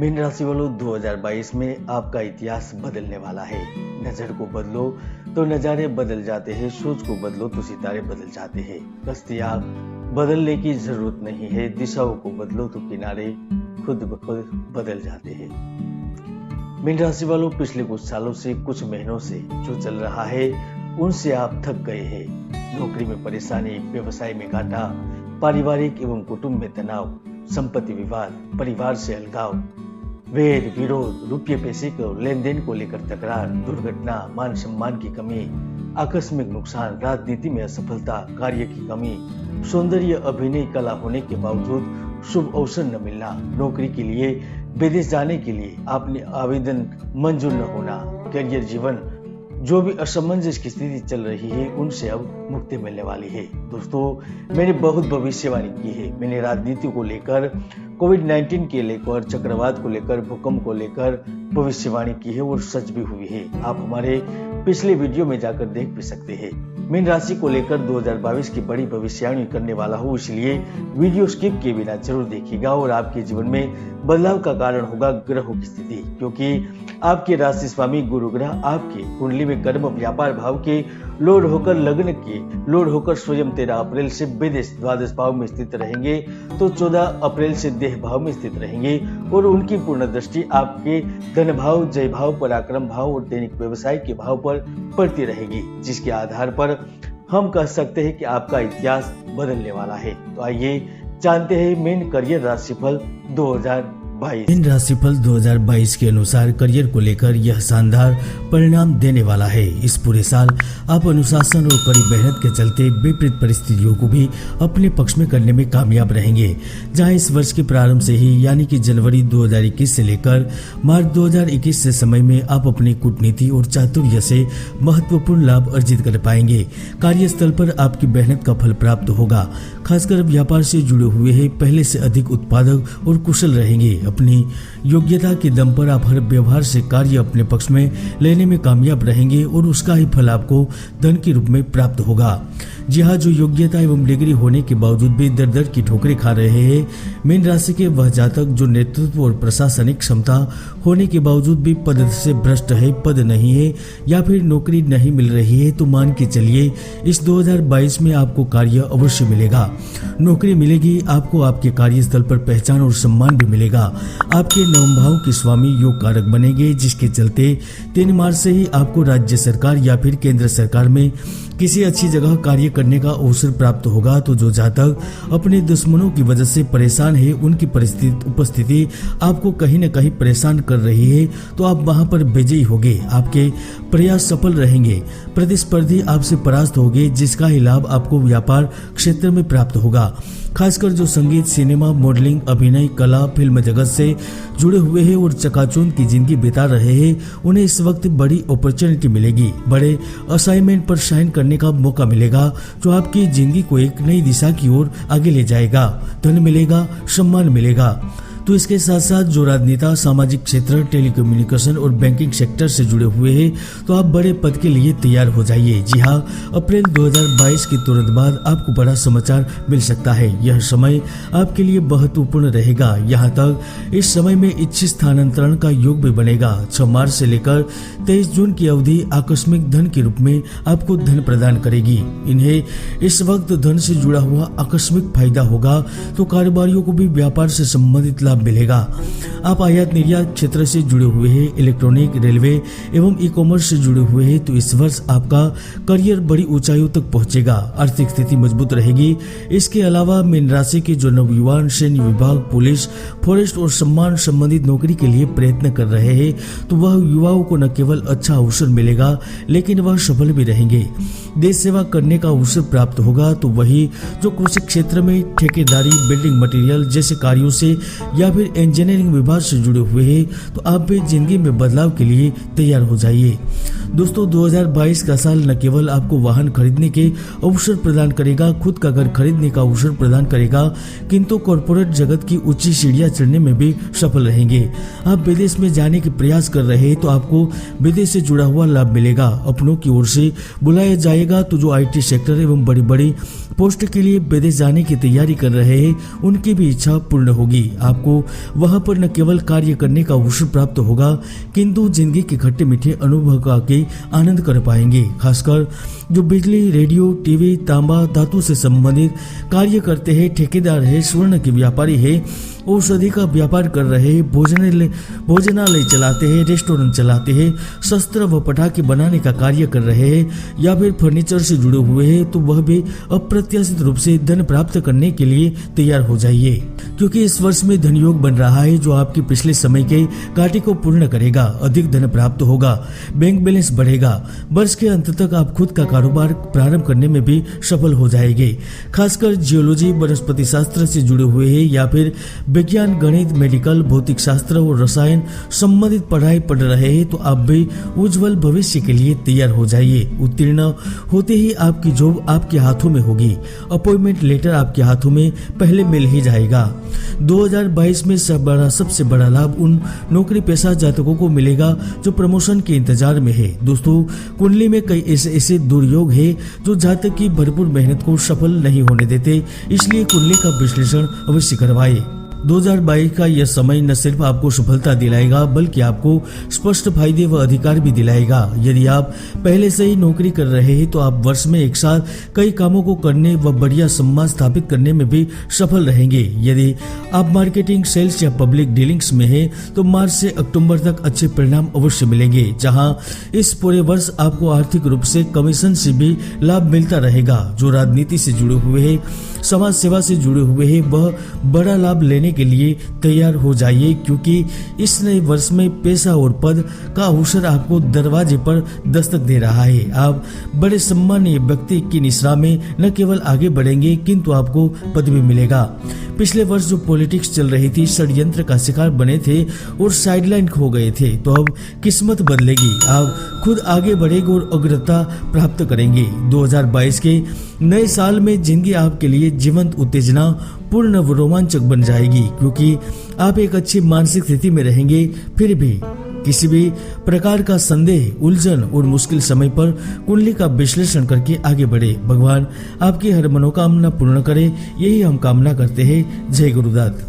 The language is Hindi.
मीन राशि वालों 2022 में आपका इतिहास बदलने वाला है। नजर को बदलो तो नजारे बदल जाते हैं, सोच को बदलो तो सितारे बदल जाते हैं। रास्ते बदलने की जरूरत नहीं है, दिशाओं को बदलो तो किनारे खुद ब खुद बदल जाते हैं। मीन राशि वालों, पिछले कुछ सालों से, कुछ महीनों से जो चल रहा है उनसे आप थक गए हैं। नौकरी में परेशानी, व्यवसाय में घाटा, पारिवारिक एवं कुटुंब में तनाव, संपत्ति विवाद, परिवार से अलगाव, वेद विरोध, रुपये पैसे को लेन देन को लेकर तकरार, दुर्घटना, मान सम्मान की कमी, आकस्मिक नुकसान, राजनीति में असफलता, कार्य की कमी, सौंदर्य अभिनय कला होने के बावजूद शुभ अवसर न मिलना, नौकरी के लिए विदेश जाने के लिए आपने आवेदन मंजूर न होना, करियर जीवन जो भी असमंजस की स्थिति चल रही है उनसे अब मुक्ति मिलने वाली है। दोस्तों, मैंने बहुत भविष्यवाणी की है। मैंने राजनीति को लेकर, कोविड-19 के लेकर, चक्रवात को लेकर, भूकंप को लेकर भविष्यवाणी की है और सच भी हुई है। आप हमारे पिछले वीडियो में जाकर देख भी सकते हैं। मीन राशि को लेकर 2022 की बड़ी भविष्यवाणी करने वाला हूँ, इसलिए वीडियो स्किप किए बिना जरूर देखिएगा और आपके जीवन में बदलाव का कारण होगा ग्रहों की स्थिति, क्योंकि आपके राशि स्वामी गुरु ग्रह आपके कुंडली में कर्म व्यापार भाव के लोड होकर, लग्न के लोड होकर स्वयं 13 अप्रैल से विदेश द्वादश भाव में स्थित रहेंगे, तो 14 अप्रैल से देह भाव में स्थित रहेंगे और उनकी पूर्ण दृष्टि आपके धन भाव, जय भाव, पराक्रम भाव और दैनिक व्यवसाय के भाव पर पड़ती रहेगी, जिसके आधार पर हम कह सकते हैं कि आपका इतिहास बदलने वाला है। तो आइए जानते हैं मीन करियर राशिफल 2022। मीन राशिफल 2022 के अनुसार करियर को लेकर यह शानदार परिणाम देने वाला है। इस पूरे साल आप अनुशासन और कड़ी मेहनत के चलते विपरीत परिस्थितियों को भी अपने पक्ष में करने में कामयाब रहेंगे। जहां इस वर्ष के प्रारंभ से ही यानी कि जनवरी 2021 से लेकर मार्च 2021 से समय में आप अपनी कूटनीति और चातुर्य से महत्वपूर्ण लाभ अर्जित कर पाएंगे। कार्यस्थल पर आपकी मेहनत का फल प्राप्त होगा। खासकर व्यापार से जुड़े हुए हैं पहले से अधिक उत्पादक और कुशल रहेंगे। अपनी योग्यता के दम पर आप हर व्यवहार से कार्य अपने पक्ष में लेने में कामयाब रहेंगे और उसका ही फल आपको धन के रूप में प्राप्त होगा। जी हाँ, जो योग्यता एवं डिग्री होने के बावजूद भी दर दर की ठोकरें खा रहे हैं, मीन राशि के वह जातक जो नेतृत्व और प्रशासनिक क्षमता होने के बावजूद भी पद से भ्रष्ट है, पद नहीं है या फिर नौकरी नहीं मिल रही है, तो मान के चलिए इस 2022 में आपको कार्य अवश्य मिलेगा। नौकरी मिलेगी आपको, आपके कार्यस्थल पर पहचान और सम्मान भी मिलेगा। आपके नवम भाव के स्वामी योग कारक बनेंगे, जिसके चलते 3 मार्च से ही आपको राज्य सरकार या फिर केंद्र सरकार में किसी अच्छी जगह कार्य करने का अवसर प्राप्त होगा। तो जो जातक अपने दुश्मनों की वजह से परेशान है, उनकी उपस्थिति आपको कहीं न कहीं परेशान कर रही है, तो आप वहां पर विजयी होंगे। आपके प्रयास सफल रहेंगे। प्रतिस्पर्धी आपसे परास्त होंगे, जिसका ही लाभ आपको व्यापार क्षेत्र में प्राप्त होगा। खासकर जो संगीत, सिनेमा, मॉडलिंग, अभिनय, कला, फिल्म जगत से जुड़े हुए हैं और चकाचौंध की जिंदगी बिता रहे हैं, उन्हें इस वक्त बड़ी अपॉर्चुनिटी मिलेगी। बड़े असाइनमेंट पर शाइन करने का मौका मिलेगा, जो आपकी जिंदगी को एक नई दिशा की ओर आगे ले जाएगा। धन मिलेगा, सम्मान मिलेगा। तो इसके साथ साथ जो राजनेता, सामाजिक क्षेत्र, टेलीकम्युनिकेशन और बैंकिंग सेक्टर से जुड़े हुए हैं, तो आप बड़े पद के लिए तैयार हो जाइए। जी हाँ, अप्रैल 2022 के तुरंत बाद आपको बड़ा समाचार मिल सकता है। यह समय आपके लिए महत्वपूर्ण रहेगा। यहाँ तक इस समय में इच्छित स्थानांतरण का योग भी बनेगा। 6 मार्च से लेकर 23 जून की अवधि आकस्मिक धन के रूप में आपको धन प्रदान करेगी। इन्हें इस वक्त धन से जुड़ा हुआ आकस्मिक फायदा होगा, तो कारोबारियों को भी व्यापार से संबंधित लाभ मिलेगा। आप आयात निर्यात क्षेत्र से जुड़े हुए हैं, इलेक्ट्रॉनिक, रेलवे एवं ई कॉमर्स से जुड़े हुए हैं, तो इस वर्ष आपका करियर बड़ी ऊंचाइयों तक पहुंचेगा। आर्थिक स्थिति मजबूत रहेगी। इसके अलावा मीन राशि के जो नवयुवान सैन्य विभाग, पुलिस, फॉरेस्ट और सम्मान संबंधित नौकरी के लिए प्रयत्न कर रहे हैं, तो वह युवाओं को न केवल अच्छा अवसर मिलेगा, लेकिन वह सफल भी रहेंगे। देश सेवा करने का अवसर प्राप्त होगा। तो वही जो कृषि क्षेत्र में ठेकेदारी, बिल्डिंग मटेरियल जैसे कार्यों से या फिर इंजीनियरिंग विभाग से जुड़े हुए हैं, तो आप भी जिंदगी में बदलाव के लिए तैयार हो जाइए। दोस्तों 2022 का साल न केवल आपको वाहन खरीदने के अवसर प्रदान करेगा, खुद का घर खरीदने का अवसर प्रदान करेगा, किंतु कॉर्पोरेट जगत की ऊंची सीढ़ियां चढ़ने में भी सफल रहेंगे। आप विदेश में जाने के प्रयास कर रहे हैं तो आपको विदेश से जुड़ा हुआ लाभ मिलेगा। अपनों की ओर से बुलाया जाएगा तो जो IT सेक्टर एवं बड़ी बड़ी पोस्ट के लिए विदेश जाने की तैयारी कर रहे हैं उनकी भी इच्छा पूर्ण होगी। आपको वहां पर न केवल कार्य करने का अवसर प्राप्त होगा किंतु जिंदगी के खट्टे मीठे अनुभव का के आनंद कर पाएंगे। खासकर जो बिजली, रेडियो, टीवी, तांबा, धातु से संबंधित कार्य करते हैं, ठेकेदार है, स्वर्ण के व्यापारी है, औषधि का व्यापार कर रहे हैं, भोजनालय चलाते हैं, रेस्टोरेंट चलाते हैं, शस्त्र व पटाखे बनाने का कार्य कर रहे हैं या फिर फर्नीचर से जुड़े हुए हैं तो वह भी अप्रत्याशित रूप से धन प्राप्त करने के लिए तैयार हो जाइए, क्योंकि इस वर्ष में धन योग बन रहा है जो आपके पिछले समय के घाटे को पूर्ण करेगा। अधिक धन प्राप्त होगा, बैंक बैलेंस बढ़ेगा। वर्ष के अंत तक आप खुद का कारोबार प्रारंभ करने में भी सफल हो जाएंगे। खासकर जियोलॉजी, वनस्पति शास्त्र से जुड़े हुए हैं या फिर विज्ञान, गणित, मेडिकल, भौतिक शास्त्र और रसायन संबंधित पढ़ाई पढ़ रहे हैं तो आप भी उज्जवल भविष्य के लिए तैयार हो जाइए। उत्तीर्ण होते ही आपकी जॉब आपके हाथों में होगी, अपॉइंटमेंट लेटर आपके हाथों में पहले मिल ही जाएगा। 2022 में सबसे बड़ा लाभ उन नौकरी पेशा जातकों को मिलेगा जो प्रमोशन के इंतजार में है। दोस्तों कुंडली में कई ऐसे दुर्योग है जो जातक की भरपूर मेहनत को सफल नहीं होने देते, इसलिए कुंडली का विश्लेषण अवश्य करवाए। 2022 का यह समय न सिर्फ आपको सफलता दिलाएगा बल्कि आपको स्पष्ट फायदे व अधिकार भी दिलाएगा। यदि आप पहले से ही नौकरी कर रहे हैं तो आप वर्ष में एक साथ कई कामों को करने व बढ़िया सम्मान स्थापित करने में भी सफल रहेंगे। यदि आप मार्केटिंग, सेल्स या पब्लिक डीलिंग्स में हैं तो मार्च से अक्टूबर तक अच्छे परिणाम अवश्य मिलेंगे, जहां इस पूरे वर्ष आपको आर्थिक रूप से कमीशन से भी लाभ मिलता रहेगा। जो राजनीति से जुड़े हुए हैं, समाज सेवा से जुड़े हुए हैं, वह बड़ा लाभ लेने के लिए तैयार हो जाइए, क्योंकि इस नए वर्ष में पैसा और पद का अवसर आपको दरवाजे पर दस्तक दे रहा है। आप बड़े सम्मानीय व्यक्ति की निश्रा में न केवल आगे बढ़ेंगे किंतु आपको पद भी मिलेगा। पिछले वर्ष जो पॉलिटिक्स चल रही थी, षड्यंत्र का शिकार बने थे और साइडलाइन खो गए थे, तो अब किस्मत बदलेगी। आप खुद आगे बढ़ेंगे और अग्रता प्राप्त करेंगे। 2022 के नए साल में जिंदगी आपके लिए जीवंत, उत्तेजना पूर्ण व रोमांचक बन जाएगी, क्योंकि आप एक अच्छी मानसिक स्थिति में रहेंगे। फिर भी किसी भी प्रकार का संदेह, उलझन और मुश्किल समय पर कुंडली का विश्लेषण करके आगे बढ़े। भगवान आपकी हर मनोकामना पूर्ण करे, यही हम कामना करते हैं। जय गुरुदत्त।